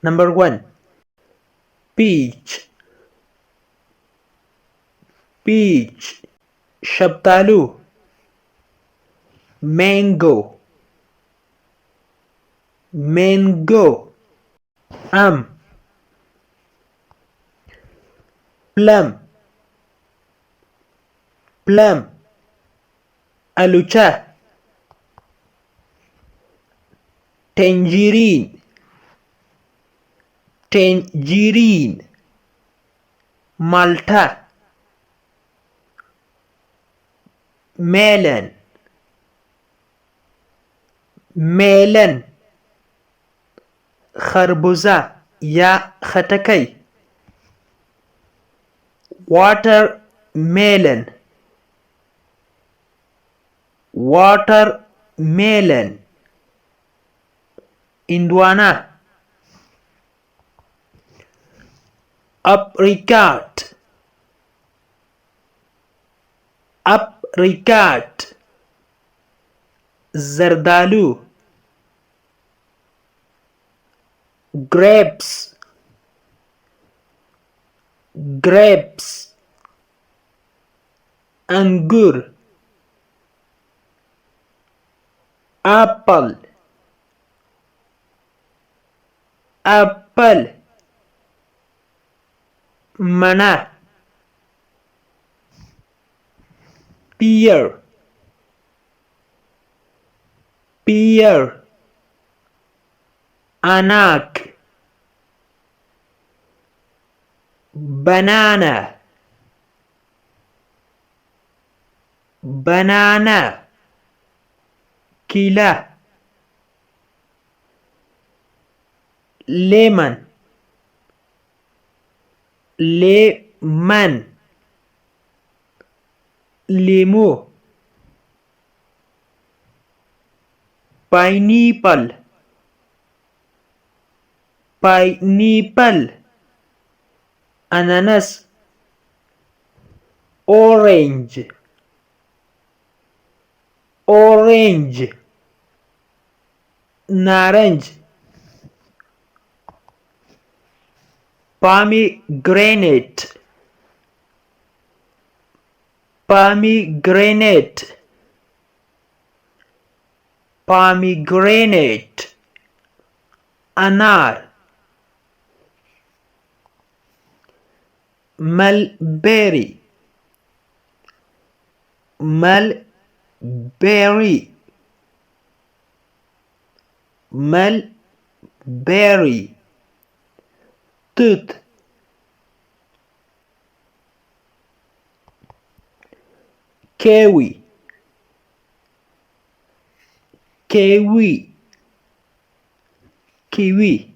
Number 1. Peach. Peach. Shabtalu. Mango. Mango. Plum. Plum. Alucha. Tangerine. Tangerine. Malta. Melon. Melon. خربوزه یا خټکی. Watermelon. Watermelon. Hindwana. Apricot. Apricot. Zardalu. Grapes. Grapes. Angur. Apple. Apple. Mana. Pear. Pear. Anak. Banana. Banana. Kila. Lemon. Lemon. Lemu. Pineapple. Pineapple. Ananas. Orange. Orange. Naranj. Pomegranate. Pomegranate. Pomegranate. Anar. Mulberry. Mulberry. Mulberry. Tooth. Kiwi. Kiwi. Kiwi.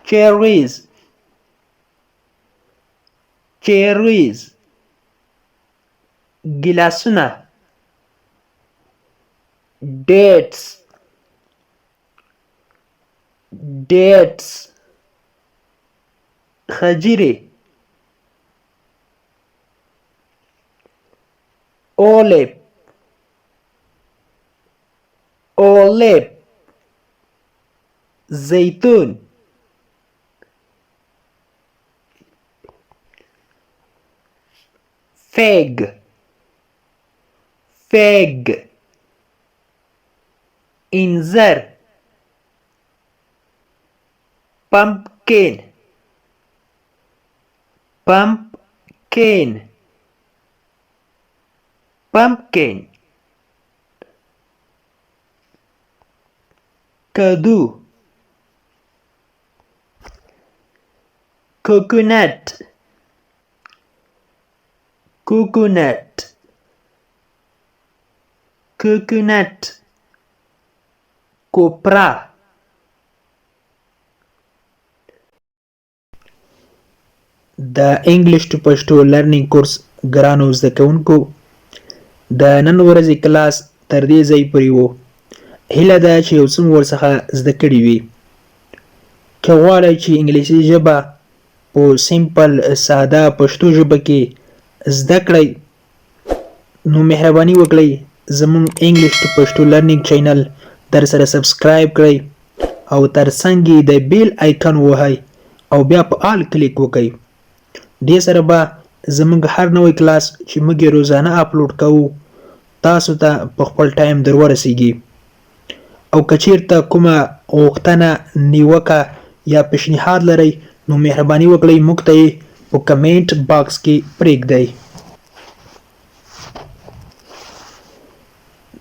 Cherries. Cherries. Gilasuna. Dates. Dates. Khajiri. Olive. Olive. Zaytun. Fig. Fig. Inzar. Pumpkin. Pumpkin. Pumpkin. Kadu. Coconut. Coconut. Coconut. Copra. د انګلیش ټو پښتو لرنینګ کورس ګرانو زده کوونکو د نن ورځې کلاس تر دې ځای پورې و. هیله ده چې یو څه مو ورڅخه زده کړي وي. که غواړئ چې انګلیسي ژبه په سیمپل ساده پښتو ژبه کې زده کړئ نو مهرباني وکړئ زموږ انګلیش ټو پښتو لرنینګ چینل در سره سبسکرایب کړئ او ترڅنګ یې د بیل آیکن ووهئ او بیا په آل کلیک وکړئ. دې سره به زموږ هر نوی کلاس چې موږ یې روزانه اپلوډ کوو تاسو ته په خپل ټایم در ورسیږي. او که چیرته کومه غوښتنه، نیوکه یا پیشنهاد لرئ نو مهرباني وکړئ موږ ته یې په کمنټ باکس کې پرېږدئ.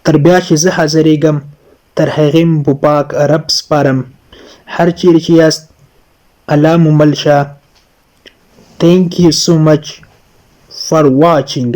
تر بیا چې زه حاضرېږم تر هغې مو په پاک رب سپارم. هر چیرې چې یاست الله مو مل شه. Thank you so much for watching.